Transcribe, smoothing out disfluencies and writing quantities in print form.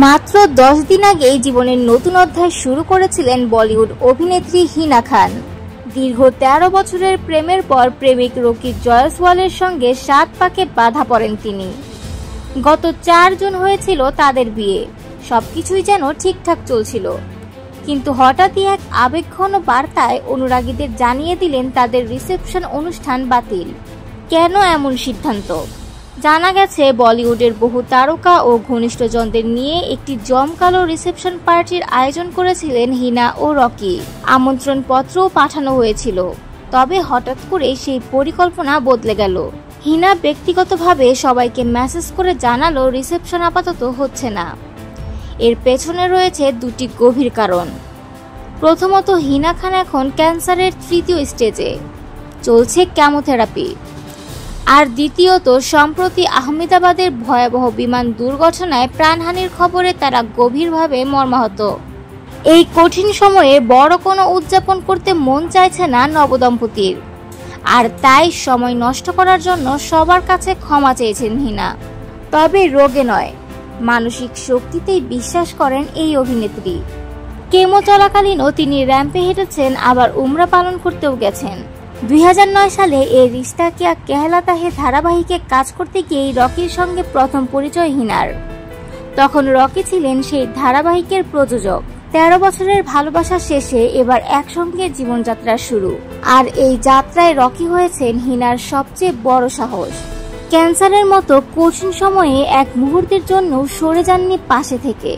মাত্র 10 দিন আগেই জীবনের নতুন অধ্যায় শুরু করেছিলেন বলিউড অভিনেত্রী হিনা খান। দীর্ঘ 13 বছরের প্রেমের পর প্রেমিক রকি জয়সওয়ালের সঙ্গে 7 পাকে বাধা পড়েন তিনি। গত 4 জুন হয়েছিল তাদের বিয়ে। সবকিছুই যেন ঠিকঠাক চলছিল, কিন্তু হঠাৎই এক আবেগঘন বার্তায় অনুরাগীদের জানিয়ে দিলেন তাদের রিসেপশন অনুষ্ঠান বাতিল। কেন এমন সিদ্ধান্ত? জানা গেছে, বলিউডের বহু তারকা ও ঘনিষ্ঠজনদের নিয়ে একটি জমকালো রিসেপশন পার্টির আয়োজন করেছিলেন হিনা ও রকি। আমন্ত্রণপত্রও পাঠানো হয়েছিল, তবে হঠাৎ করে সেই পরিকল্পনা বদলে গেল। হিনা ব্যক্তিগতভাবে সবাইকে মেসেজ করে জানালো রিসেপশন আপাতত হচ্ছে না। এর পেছনে রয়েছে দুটি গভীর কারণ। প্রথমত, হিনা খান এখন ক্যান্সারের 3য় স্টেজে, চলছে কেমোথেরাপি। আর দ্বিতীয়ত, সম্প্রতি আহমেদাবাদের ভয়াবহ বিমান দুর্ঘটনায় প্রাণহানির খবরে তারা গভীরভাবে মর্মাহত। এই কঠিন সময়ে বড় কোনো উদযাপন করতে মন চাইছে না নবদম্পতির, আর তাই সময় নষ্ট করার জন্য সবার কাছে ক্ষমা চেয়েছেন হিনা। তবে রোগে নয়, মানসিক শক্তিতেই বিশ্বাস করেন এই অভিনেত্রী। কেমো চলাকালীনও তিনি র্যাম্পে হেঁটেছেন, আবার উমরা পালন করতেও গেছেন। 2009 সালে এই রিশতা কিয়া কেহলাতা হে ধারাবাহিকে কাজ করতে গিয়েই রকির সঙ্গে প্রথম পরিচয় হিনার। তখন রকি ছিলেন সেই ধারাবাহিকের প্রযোজক। 13 বছরের ভালোবাসা শেষে এবার একসঙ্গে জীবনযাত্রা শুরু, আর এই যাত্রায় রকি হয়েছেন হিনার সবচেয়ে বড় সাহস। ক্যান্সারের মতো কঠিন সময়ে এক মুহূর্তের জন্য সরে যাননি পাশে থেকে।